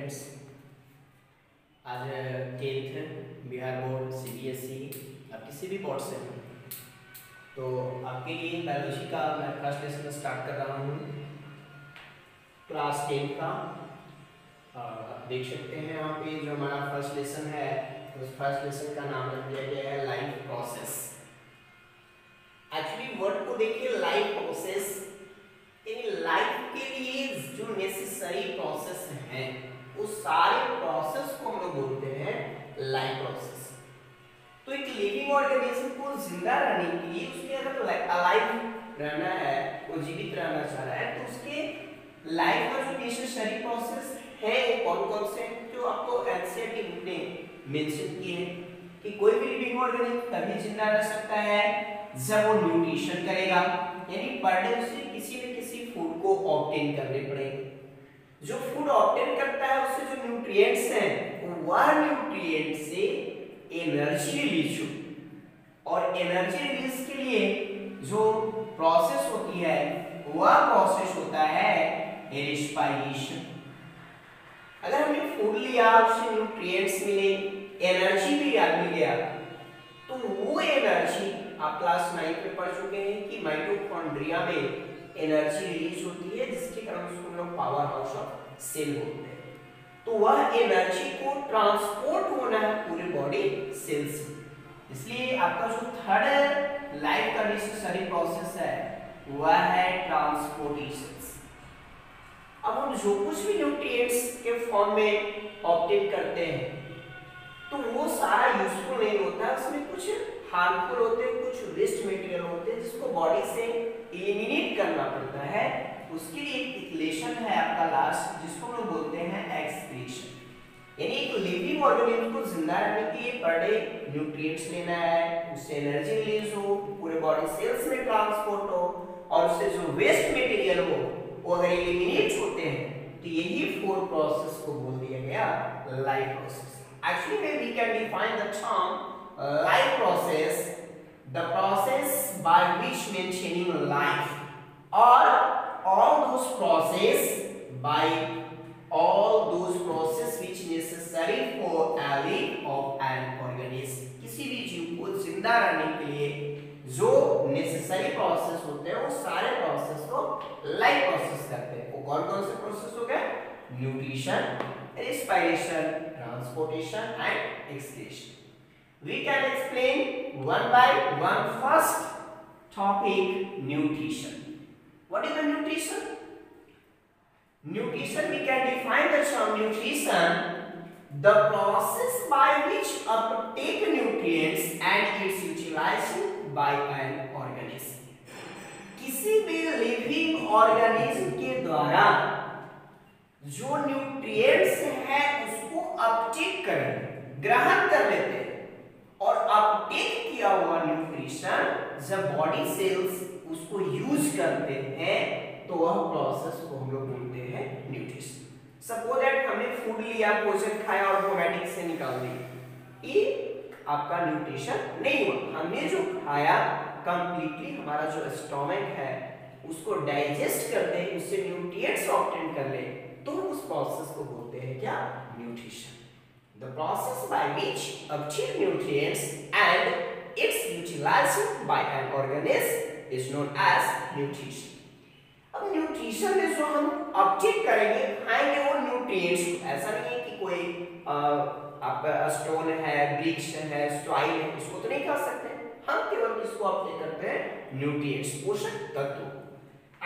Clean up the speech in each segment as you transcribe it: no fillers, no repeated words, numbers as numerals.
Friends, आज 10th Bihar board CBSE आप किसी भी बोर्ड से हो तो आपके लिए बायोलॉजी का मैं फर्स्ट लेसन स्टार्ट कर रहा हूँ क्लास 10 का। आप देख सकते हैं यहाँ पे जो हमारा फर्स्ट लेसन है उस फर्स्ट लेसन का नाम रख दिया गया है लाइफ प्रोसेस। एक्चुअली वर्ड को देखिए, लाइफ प्रोसेस यानी लाइफ के लिए जो नेसेसरी प्रोसेस हैं उस सारे प्रोसेस को हम लोग बोलते हैं लाइफ प्रोसेस। तो एक लिविंग ऑर्गेनिज्म को जिंदा रहने के लिए उसके अगर अलाइव रहना है, वो जीवित रहना चाह रहा है, तो उसके लाइफ का जो नेसेसरी प्रोसेस है वो कौन कौन से हैं जो आपको एनसीईआरटी बुक ने मेंशन किए हैं कि कोई भी लिविंग ऑर्गेनिज्म तभी जिंदा रह सकता है जब वो न्यूट्रिशन करेगा, यानी पर डे उसे किसी न किसी फूड को ऑब्टेन करने पड़ेंगे। जो फूड ऑब्टेन करता है उससे जो न्यूट्रिएंट्स हैं वह न्यूट्रिएंट से एनर्जी रिलीज हो, और एनर्जी रिलीज के लिए जो प्रोसेस होती है वह प्रोसेस होता है रेस्पिरेशन। अगर हमने फूड लिया, उससे न्यूट्रिएंट्स मिले, एनर्जी भी मिल गया, तो वो एनर्जी आप क्लास 9 में पढ़ चुके हैं कि माइटोकॉन्ड्रिया में एनर्जी रिलीज होती है जिसके कारण उसको हम लोग पावर हाउस ऑफ सेल बोलते हैं। तो वह एनर्जी को ट्रांसपोर्ट होना है पूरे बॉडी सेल्स में, इसलिए आपका जो थर्ड लाइफ का नेसेसरी प्रोसेस है वह है ट्रांसपोर्टेशन। अब हम जो कुछ भी न्यूट्रिएंट्स के फॉर्म में ऑब्टेन करते हैं तो वो सारा यूजफुल नहीं होता, उसमें कुछ हार्मफुल होते हैं, कुछ वेस्ट मटेरियल होते हैं जिसको बॉडी से एलिमिनेट करना पड़ता है। उसके लिए एक इक्वेशन है आपका लास्ट जिसको हम लोग बोलते हैं एक्सक्रीशन, यानी एक लिविंग ऑर्गेनिज्म को जिंदा रहने के लिए पर डे न्यूट्रिएंट्स लेना है, उससे एनर्जी रिलीज हो, पूरे बॉडी सेल्स में ट्रांसपोर्ट हो, और उससे जो वेस्ट मटेरियल हो वो अगर एलिमिनेट होते हैं तो यही फोर प्रोसेस को बोल दिया गया life process. Actually, we can define the term life process, the process by which maintaining life, or all those process which necessary for a life of an organism। किसी भी जीव को जिंदा रहने के लिए जो नेसेसरी प्रोसेस होते हैं वो सारे प्रोसेस को लाइफ प्रोसेस करते हैं। वो कौन कौन से प्रोसेस हो गए? Nutrition, respiration, transportation and excretion. We can explain one by one. First topic, nutrition. What is the nutrition? Nutrition, we can define the term nutrition, the process by which uptake nutrients and its utilization by an organism. किसी भी living organism के द्वारा जो nutrients हैं उसको Uptake करें, ग्रहण कर लेते हैं, और अपटेक किया हुआ न्यूट्रिशन जब बॉडी सेल्स उसको यूज करते हैं तो वह प्रोसेस को हम लोग बोलते हैं न्यूट्रिशन। सपोज दैट हमने फूड लिया, पोषण खाया और ऑटोमेटिक से निकाल दिया, ये आपका न्यूट्रिशन नहीं हुआ। हमने जो खाया कंप्लीटली हमारा जो स्टोमक है उसको डाइजेस्ट कर दे, उससे न्यूट्रिएंट्स ऑब्टेन कर ले, तो उस प्रोसेस को बोलते हैं क्या? Nutrition. The process by which obtain nutrients and its utilization by an organism is known as nutrition. अब न्यूट्रिशन में जो हम अपटेक करेंगे, खाएंगे वो न्यूट्रिएंट्स, ऐसा नहीं है कि कोई आपका स्टोन है, ब्रिक्स है, सॉइल है, उसको तो नहीं खा सकते। हम केवल किसको अपटेक करते हैं? न्यूट्रिएंट्स, पोषक तत्व।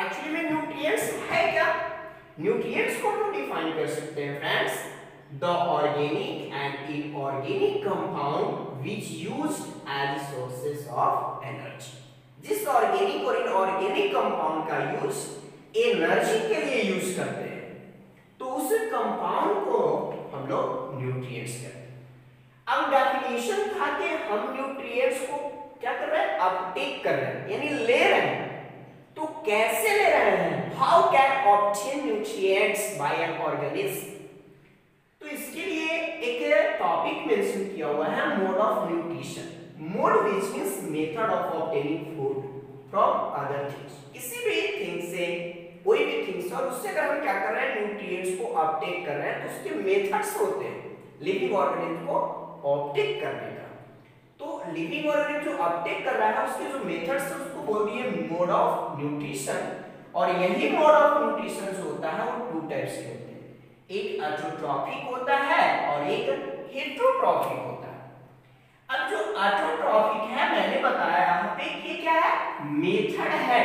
एक्चुअली में न्यूट्रिएंट्स है क्या? न्यूट्रिएंट्स को हम डिफाइन कर सकते हैं friends, the organic and inorganic compound which used as sources of energy. जिस ऑर्गेनिक और इनऑर्गेनिक कंपाउंड का यूज एनर्जी के लिए यूज करते हैं तो उस कंपाउंड को हम लोग न्यूट्रिएंट्स कहते हैं। अब डेफिनेशन था कि हम न्यूट्रिएंट्स को क्या कर रहे हैं? अपटेक कर रहे हैं, यानी ले रहे हैं। तो कैसे ले रहे हैं? How can obtain nutrients by an organism? तो इसके लिए एक टॉपिक मेंशन किया हुआ है, mode of nutrition. Mode which means method of obtaining food from other things। किसी भी थिंग से कोई भी थिंग लिविंग्स, और उससे अगर हम क्या कर रहे हैं न्यूट्रिएंट्स को अपटेक कर रहे हैं तो उसके मेथड्स होते हैं लिविंग ऑर्गेनिज्म को अपटेक करने का। तो लिविंग ऑर्गेनिज्म जो अपटेक कर रहा है उसके जो मेथड्स है उसको बोल दिए मोड ऑफ न्यूट्रिशन, और यही मोड ऑफ न्यूट्रिशन जो होता है वो टू टाइप्स के होते हैं, एक ऑटोट्रॉफिक होता है और एक हेटेरोट्रॉफिक होता है। अब जो ऑटोट्रॉफिक है मैंने बताया यहाँ पे कि क्या है मेथड है,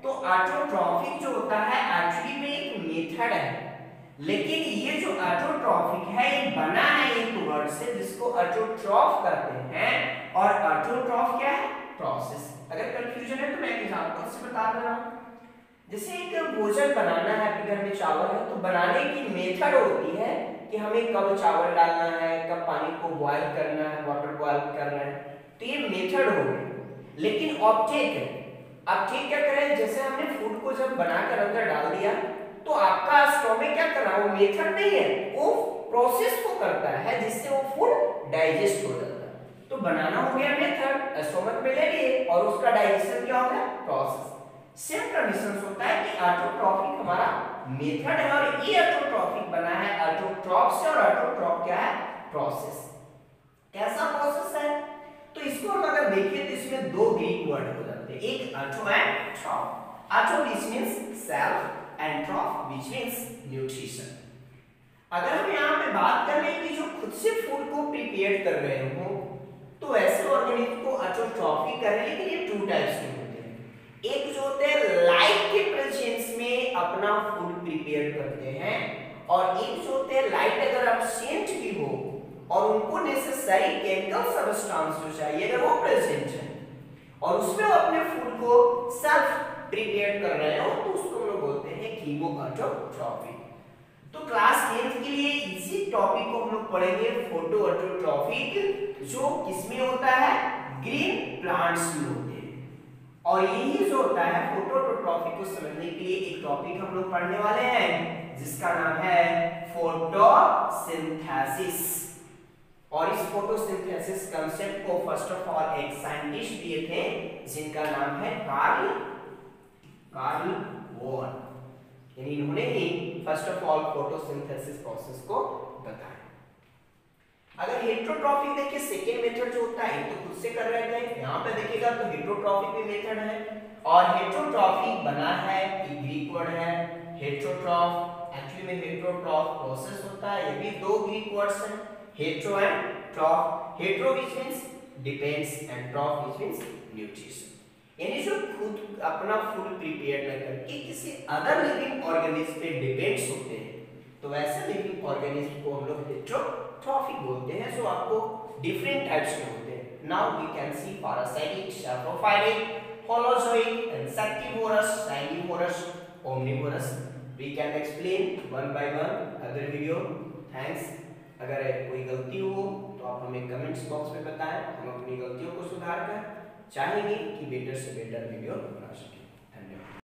तो ऑटोट्रॉफिक जो होता है एक्चुअली में एक मेथड है, लेकिन ये जो ऑटोट्रॉफिक है ये बना है एक वर्ड से जिसको ऑटोट्रॉफ कहते हैं, और ऑटोट्रॉफ क्या है प्रोसेस। अगर कंफ्यूजन है तो मैं एग्जांपल से बता दे रहा हूं, जैसे एक भोजन बनाना है, आपके घर में चावल है तो बनाने की मेथड होती है कि हमें कब चावल डालना है, कब पानी को बॉयल करना है, वाटर बॉयल करना है, तो ये मेथड हो गई। लेकिन ऑब्जेक्ट क्या करें, जैसे हमने फूड को जब बनाकर अंदर डाल दिया तो आपका स्टोमक क्या कर रहा है, वो मेथड नहीं है, वो प्रोसेस को करता है जिससे वो फूड डाइजेस्ट हो जाता है। तो बनाना हो गया मेथड, स्टोमक में ले लिए, और उसका डाइजेशन क्या हो गया प्रोसेस। सेम कंडीशंस होता है कि ऑटोट्रॉफिक हमारा मेथड है और ये ऑटोट्रॉफिक बना है ऑटोट्रॉफ से, और ऑटोट्रॉफ क्या है प्रोसेस। कैसा प्रोसेस है, तो इसको हम अगर देखें तो इसमें दो ग्रीक वर्ड हो जाते हैं, एक auto and ट्रॉफ। Auto which means self and ट्रॉफ which means nutrition. अगर हम यहाँ पे बात कर रहे हैं कि जो खुद से फूड को प्रिपेयर कर रहे हो तो ऐसे ऑर्गेनिज्म को ऑटोट्रॉफी कर रहे हैं, लेकिन ये टू टाइप्स के होते हैं। एक जो होते हैं लाइट के प्रेजेंस में अपना फूड प्रिपेयर करते हैं, और एक जो होते हैं लाइट अगर एब्सेंट भी हो और उनको नेसेसरी केमिकल सब्सटेंस जो चाहिए अगर वो प्रेजेंट है और उसमें वो अपने फूड को सेल्फ प्रिपेयर कर रहे हो तो उसको हम लोग बोलते हैं कीमोऑटोट्रॉफी। तो क्लास 10th के लिए इसी टॉपिक को हम लोग पढ़ेंगे फोटोऑटोट्रॉफिक, जो किसमें होता है ग्रीन प्लांट्स में होते हैं। और यही जो होता है फोटोऑटोट्रॉफिक को समझने के लिए एक टॉपिक हम लोग पढ़ने वाले हैं जिसका नाम है फोटोसिंथेसिस। और इस फोटोसिंथेसिस कांसेप्ट को फर्स्ट ऑफ ऑल एक साइंटिस्ट दिए थे जिनका नाम है कार्ल वॉन, यानी इन्होंने ही first of all photosynthesis process को बताया। अगर हेटेरोट्रॉफिक देखिए सेकेंड मेथड जो होता है तो खुद से कर रहे थे, यहाँ पे देखिएगा तो हेटेरोट्रॉफिक भी मेथड है, और हेटेरोट्रॉफिक बना है एक ग्रीक वर्ड है हेटेरोट्रॉफ, एक्चुअली में हेटेरोट्रॉफ प्रोसेस होता है, ये भी दो ग्रीक वर्ड्स हैं hetero and ट्रॉफ। Hetero which means depends and ट्रॉफ which means nutrition, यानी जो खुद अपना फूड प्रिपेयर न करके किसी अदर लिविंग ऑर्गेनिज्म पे डिपेंड्स होते हैं, तो वैसे लिविंग ऑर्गेनिज्म को हम लोग हेटेरोट्रॉफिक बोलते हैं। सो आपको डिफरेंट टाइप्स के होते हैं। Now we can see parasitic, saprophytic, holozoic, insectivorous, sanguivorous, omnivorous. We can explain one by one other video. Thanks. अगर कोई गलती हो तो आप हमें कमेंट्स बॉक्स में बताएं, हम अपनी गलतियों को सुधार कर चाहेंगे कि बेटर से बेटर वीडियो बना सकें।